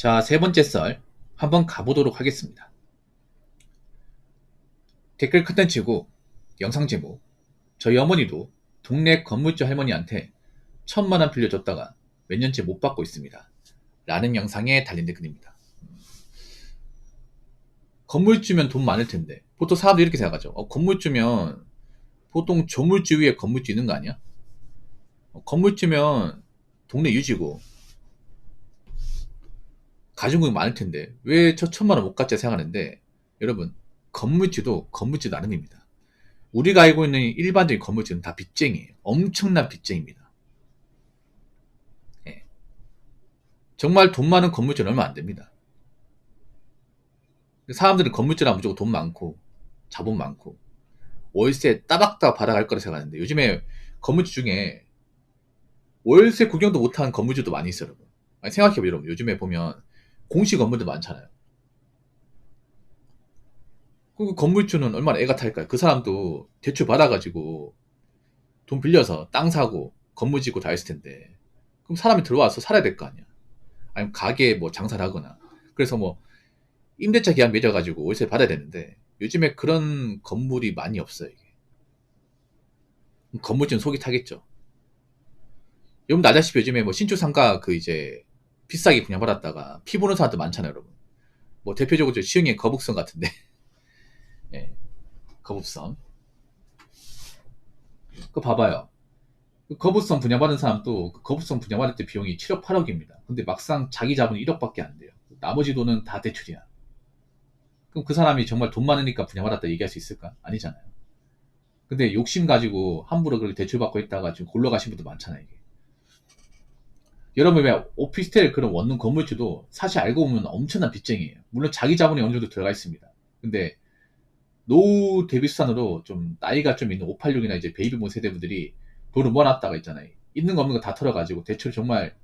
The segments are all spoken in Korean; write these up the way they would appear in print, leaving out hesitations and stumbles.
자, 세 번째 썰 한번 가보도록 하겠습니다. 댓글 컨텐츠고 영상 제목, 저희 어머니도 동네 건물주 할머니한테 1,000만 원 빌려줬다가 몇 년째 못 받고 있습니다. 라는 영상에 달린 댓글입니다. 건물주면 돈 많을 텐데 보통 사람들이 이렇게 생각하죠. 건물주면 보통 조물주 위에 건물주 있는 거 아니야? 건물주면 동네 유지고 가지고 많을 텐데 왜 저 1,000만 원 못 갖지 생각하는데, 여러분, 건물주도 건물주 나름입니다. 우리가 알고 있는 일반적인 건물주는 다 빚쟁이에요. 엄청난 빚쟁입니다. 예. 정말 돈 많은 건물주는 얼마 안 됩니다. 사람들은 건물주라 무조건 돈 많고 자본 많고 월세 따박따박 받아갈 거라 생각하는데, 요즘에 건물주 중에 월세 구경도 못하는 건물주도 많이 있어요. 여러분, 생각해보세요. 여러분, 요즘에 보면 공시 건물도 많잖아요. 그 건물주는 얼마나 애가 탈까요? 그 사람도 대출 받아가지고 돈 빌려서 땅 사고 건물 짓고 다 했을 텐데, 그럼 사람이 들어와서 살아야 될 거 아니야. 아니면 가게에 뭐 장사를 하거나, 그래서 뭐 임대차 계약 맺어가지고 월세 받아야 되는데, 요즘에 그런 건물이 많이 없어요. 이게. 건물주는 속이 타겠죠. 여러분 아시다시피 요즘에 뭐 신축 상가 그 이제 비싸게 분양받았다가 피 보는 사람도 많잖아요, 여러분. 뭐 대표적으로 시흥의 거북선 같은데 예, 거북선. 그거 봐봐요. 그 거북선 분양받은 사람도 그 거북선 분양받을 때 비용이 7억 8억입니다. 근데 막상 자기 자본이 1억밖에 안 돼요. 나머지 돈은 다 대출이야. 그럼 그 사람이 정말 돈 많으니까 분양받았다 얘기할 수 있을까? 아니잖아요. 근데 욕심 가지고 함부로 그렇게 대출받고 있다가 지금 골러가신 분도 많잖아요, 이게. 여러분, 왜 오피스텔 그런 원룸 건물주도 사실 알고 보면 엄청난 빚쟁이에요. 물론 자기 자본이 어느 정도 들어가 있습니다. 근데 노후 대비수단으로 좀 나이가 좀 있는 586이나 이제 베이비붐 세대분들이 돈을 모아놨다가 있잖아요. 있는 거 없는 거 다 털어가지고 대출 정말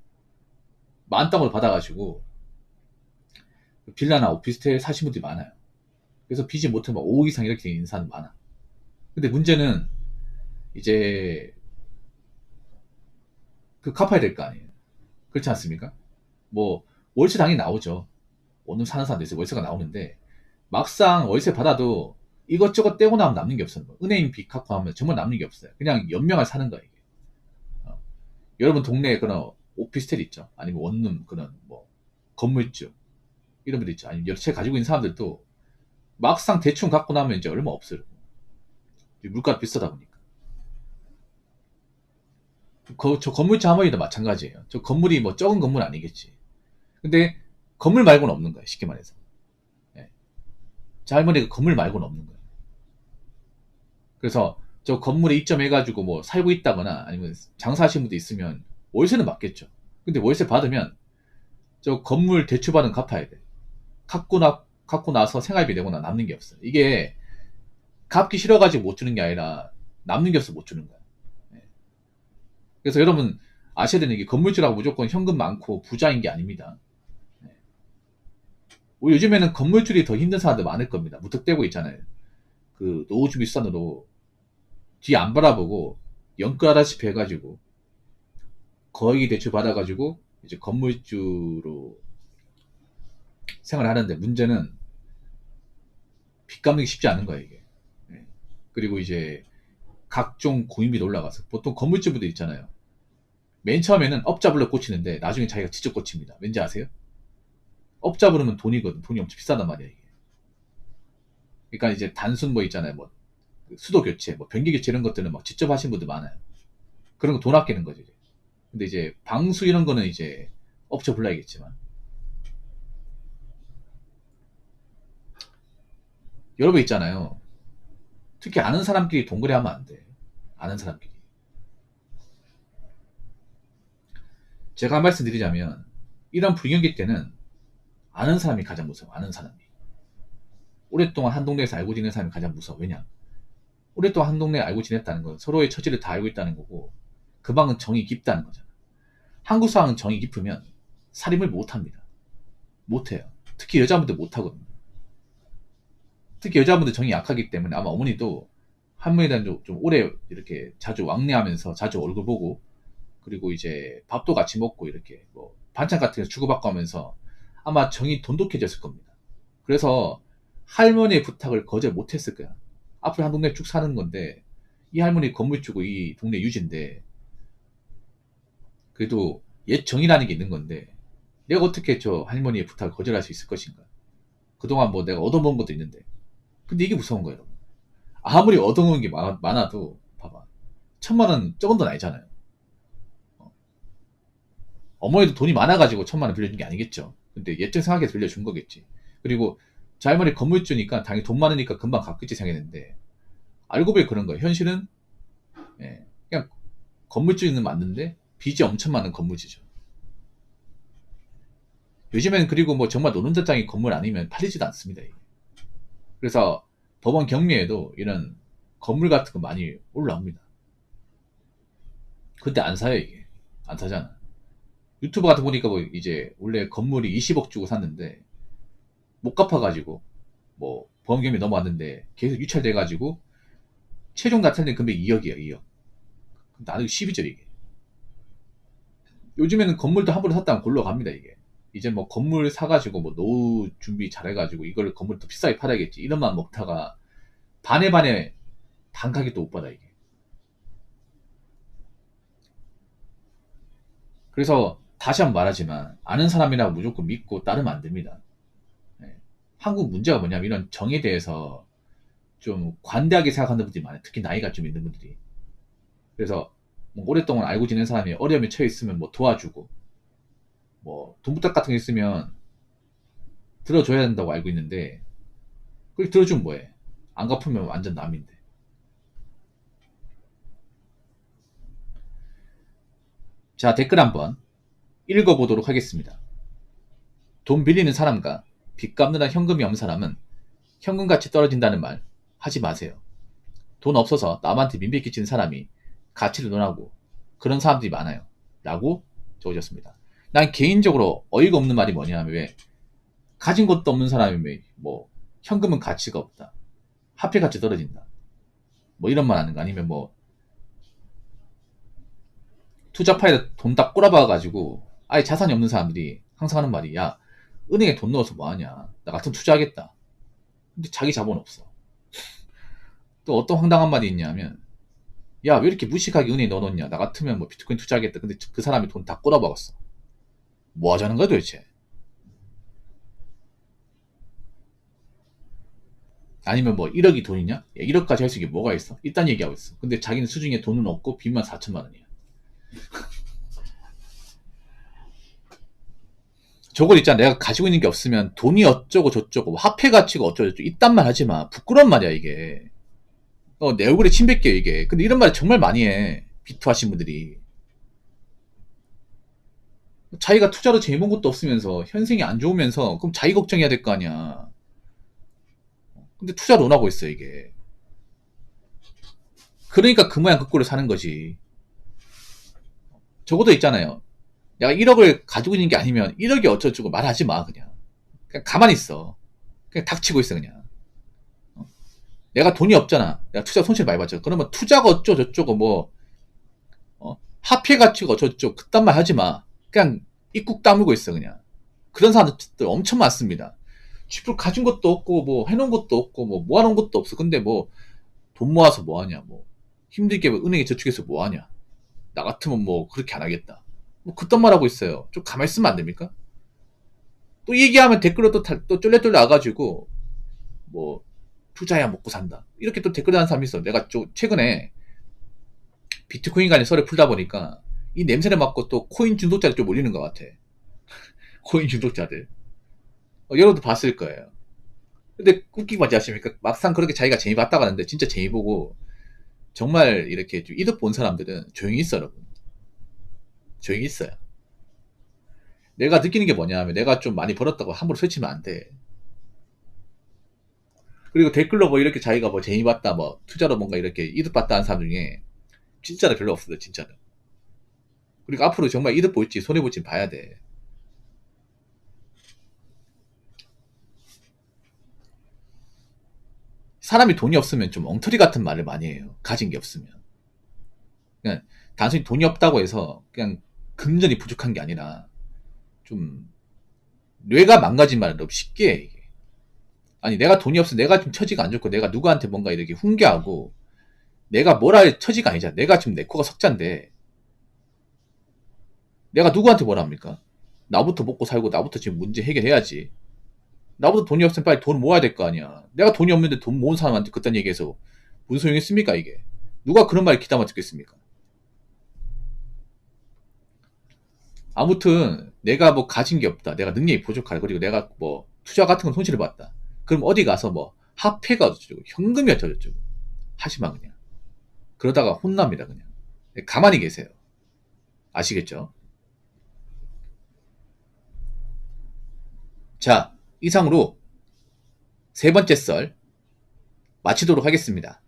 만땅으로 받아가지고 빌라나 오피스텔 사신 분들이 많아요. 그래서 빚이 못하면 5억 이상 이렇게 되는 사람 많아. 근데 문제는 이제 그 갚아야 될 거 아니에요. 그렇지 않습니까? 뭐 월세 당연히 나오죠. 원룸 사는 사람도 있어요. 월세가 나오는데 막상 월세 받아도 이것저것 떼고 나면 남는 게 없어요. 은행 빚 갚고 하면 정말 남는 게 없어요. 그냥 연명을 사는 거예요, 이게. 어. 여러분 동네에 그런 오피스텔 있죠. 아니면 원룸 그런 뭐 건물주 이런 분들 있죠. 아니면 여러 채 가지고 있는 사람들도 막상 대충 갖고 나면 이제 얼마 없어요. 물가가 비싸다 보니까. 저 건물주 할머니도 마찬가지예요. 저 건물이 뭐 적은 건물 아니겠지. 근데 건물 말고는 없는 거예요. 쉽게 말해서. 예. 저 할머니가 건물 말고는 없는 거예요. 그래서 저 건물에 입점해가지고 뭐 살고 있다거나 아니면 장사하시는 분도 있으면 월세는 맞겠죠. 근데 월세 받으면 저 건물 대출받은 갚아야 돼. 갖고 나서 생활비 내거나 남는 게 없어요. 이게 갚기 싫어가지고 못 주는 게 아니라 남는 게 없어 못 주는 거야. 예. 그래서 여러분 아셔야 되는 게 건물주라고 무조건 현금 많고 부자인 게 아닙니다. 예. 요즘에는 건물주들이 더 힘든 사람들 많을 겁니다. 무턱대고 있잖아요. 그 노후주비 수단으로 뒤 안 바라보고 연끌하다시피 해가지고 거액이 대출 받아가지고 이제 건물주로 생활하는데, 문제는 빚 갚는 게 쉽지 않은 거예요, 이게. 예. 그리고 이제 각종 구입이 올라가서 보통 건물주분들 있잖아요. 맨 처음에는 업자 불러 고치는데 나중에 자기가 직접 고칩니다. 왠지 아세요? 업자 부르면 돈이거든. 돈이 엄청 비싸단 말이야, 이게. 그러니까 이제 단순 뭐 있잖아요. 뭐 수도 교체, 뭐 변기 교체 이런 것들은 막 직접 하신 분들 많아요. 그런 거 돈 아끼는 거죠, 이제. 근데 이제 방수 이런 거는 이제 업체 불러야겠지만, 여러분 있잖아요. 특히 아는 사람끼리 동거래 하면 안 돼. 아는 사람끼리. 제가 한 말씀 드리자면, 이런 불경기 때는 아는 사람이 가장 무서워. 아는 사람이. 오랫동안 한 동네에서 알고 지낸 사람이 가장 무서워. 왜냐? 오랫동안 한 동네에 알고 지냈다는 건 서로의 처지를 다 알고 있다는 거고, 그 방은 정이 깊다는 거잖아. 한국 사람은 정이 깊으면 살인을 못 합니다. 못 해요. 특히 여자분들 못 하거든요. 특히 여자분들 정이 약하기 때문에 아마 어머니도 할머니에 대한 좀 오래 이렇게 자주 왕래하면서 자주 얼굴 보고, 그리고 이제 밥도 같이 먹고 이렇게 뭐 반찬 같은 거 주고받고 하면서 아마 정이 돈독해졌을 겁니다. 그래서 할머니의 부탁을 거절 못했을 거야. 앞으로 한 동네 쭉 사는 건데 이 할머니 건물주고 이 동네 유지인데 그래도 옛 정이라는 게 있는 건데 내가 어떻게 저 할머니의 부탁을 거절할 수 있을 것인가. 그동안 뭐 내가 얻어먹은 것도 있는데. 근데 이게 무서운 거예요. 아무리 얻어먹은 게 많아도 봐봐. 1,000만 원 적은 돈 아니잖아요. 어머니도 돈이 많아가지고 1,000만 원 빌려준 게 아니겠죠. 근데 예적 생각해서 빌려준 거겠지. 그리고 저 할머니 건물주니까 당연히 돈 많으니까 금방 갚겠지 생각했는데 알고 보니 그런 거예요. 현실은 예, 그냥 건물주는 맞는데 빚이 엄청 많은 건물주죠. 요즘엔 그리고 뭐 정말 노른자장이 건물 아니면 팔리지도 않습니다. 이게. 그래서 법원 경매에도 이런 건물 같은 거 많이 올라옵니다. 근데 안 사요 이게. 안 사잖아. 유튜브 같은 거 보니까 뭐 이제 원래 건물이 20억 주고 샀는데 못 갚아가지고 뭐 보험 경매 넘어왔는데 계속 유찰돼가지고 최종 나타낸 금액이 2억이에요. 2억. 나도 10이죠 이게. 요즘에는 건물도 함부로 샀다면 골로 갑니다 이게. 이제 뭐 건물 사가지고 뭐 노후 준비 잘해가지고 이걸 건물 더 비싸게 팔아야겠지 이런 맘 먹다가 반에 반에 반가격도 못 받아 이게. 그래서 다시 한번 말하지만 아는 사람이라고 무조건 믿고 따르면 안 됩니다. 예. 한국 문제가 뭐냐면 이런 정에 대해서 좀 관대하게 생각하는 분들이 많아요. 특히 나이가 좀 있는 분들이. 그래서 뭐 오랫동안 알고 지낸 사람이 어려움에 처해 있으면 뭐 도와주고 뭐 돈 부탁 같은 게 있으면 들어줘야 된다고 알고 있는데 그걸 들어주면 뭐해? 안 갚으면 완전 남인데. 자, 댓글 한번 읽어보도록 하겠습니다. 돈 빌리는 사람과 빚 갚느라 현금이 없는 사람은 현금 가치 떨어진다는 말 하지 마세요. 돈 없어서 남한테 민폐 끼치는 사람이 가치를 논하고 그런 사람들이 많아요. 라고 적으셨습니다. 난 개인적으로 어이가 없는 말이 뭐냐면 왜 가진 것도 없는 사람이 왜 뭐 현금은 가치가 없다. 화폐 가치 떨어진다. 뭐 이런 말 하는 거 아니면 뭐 투자파에다 돈 다 꼬라박아가지고 아예 자산이 없는 사람들이 항상 하는 말이 야 은행에 돈 넣어서 뭐하냐. 나 같은 투자하겠다. 근데 자기 자본 없어. 또 어떤 황당한 말이 있냐면 야 왜 이렇게 무식하게 은행에 넣어놓냐. 나 같으면 뭐 비트코인 투자하겠다. 근데 그 사람이 돈 다 꼬라박았어. 뭐 하자는 거야 도대체. 아니면 뭐 1억이 돈이냐? 야, 1억까지 할 수 있게 뭐가 있어? 이딴 얘기하고 있어. 근데 자기는 수중에 돈은 없고 빚만 4천만 원이야. 저걸 있잖아. 내가 가지고 있는 게 없으면 돈이 어쩌고 저쩌고 화폐 가치가 어쩌고 저쩌고 이딴 말 하지 마. 부끄러운 말이야 이게. 내 얼굴에 침 뱉겨 이게. 근데 이런 말 정말 많이 해. 비투하신 분들이. 자기가 투자로 재본 것도 없으면서 현생이 안 좋으면서 그럼 자기 걱정해야 될 거 아니야. 근데 투자를 안 하고 있어 이게. 그러니까 그 모양 그 꼴을 사는 거지. 적어도 있잖아요. 내가 1억을 가지고 있는 게 아니면 1억이 어쩌고 말하지 마 그냥. 그냥 가만히 있어. 그냥 닥치고 있어 그냥. 내가 돈이 없잖아. 내가 투자 손실 많이 봤죠. 그러면 투자가 어쩌고 저쩌고 뭐 화폐 가치가 어쩌고 저쩌고 그딴 말 하지 마. 그냥 입국 다물고 있어 그냥. 그런 사람들 엄청 많습니다. 집을 가진 것도 없고 뭐 해놓은 것도 없고 뭐 모아놓은 것도 없어. 근데 뭐 돈 모아서 뭐하냐. 뭐 힘들게 뭐 은행에 저축해서 뭐하냐. 나 같으면 뭐 그렇게 안 하겠다. 뭐 그딴 말 하고 있어요. 좀 가만히 있으면 안 됩니까? 또 얘기하면 댓글로 또 쫄래쫄래 와가지고 뭐 투자야 먹고 산다. 이렇게 또 댓글 하는 사람이 있어. 내가 최근에 비트코인 관련 썰을 풀다 보니까 이 냄새를 맡고 또 코인 중독자들 좀 몰리는 것 같아. 코인 중독자들. 여러분도 봤을 거예요. 근데 웃기고 맞지 않습니까? 막상 그렇게 자기가 재미 봤다고 하는데 진짜 재미 보고 정말 이렇게 좀 이득 본 사람들은 조용히 있어 여러분. 조용히 있어요. 내가 느끼는 게 뭐냐 하면 내가 좀 많이 벌었다고 함부로 설치면 안 돼. 그리고 댓글로 뭐 이렇게 자기가 뭐 재미 봤다 뭐 투자로 뭔가 이렇게 이득 봤다 하는 사람 중에 진짜로 별로 없어요 진짜로. 그리고 앞으로 정말 이득 볼지 손해 볼지 봐야 돼. 사람이 돈이 없으면 좀 엉터리 같은 말을 많이 해요. 가진 게 없으면. 그냥 단순히 돈이 없다고 해서 그냥 금전이 부족한 게 아니라 좀 뇌가 망가진 말은 너무 쉽게 해, 이게. 아니, 내가 돈이 없어. 내가 좀 처지가 안 좋고, 내가 누구한테 뭔가 이렇게 훈계하고, 내가 뭘 할 처지가 아니잖아. 내가 지금 내 코가 석잔데, 내가 누구한테 뭘 합니까? 나부터 먹고 살고, 나부터 지금 문제 해결해야지. 나보다 돈이 없으면 빨리 돈 모아야 될 거 아니야. 내가 돈이 없는데 돈 모은 사람한테 그딴 얘기해서 무슨 소용이 있습니까, 이게? 누가 그런 말 귀담아 듣겠습니까? 아무튼 내가 뭐 가진 게 없다. 내가 능력이 부족하다. 그리고 내가 뭐 투자 같은 건 손실을 봤다. 그럼 어디 가서 뭐 화폐가 어쩌고 현금이 어쩌고 하시마 그냥. 그러다가 혼납니다 그냥. 가만히 계세요. 아시겠죠? 자, 이상으로 세 번째 썰 마치도록 하겠습니다.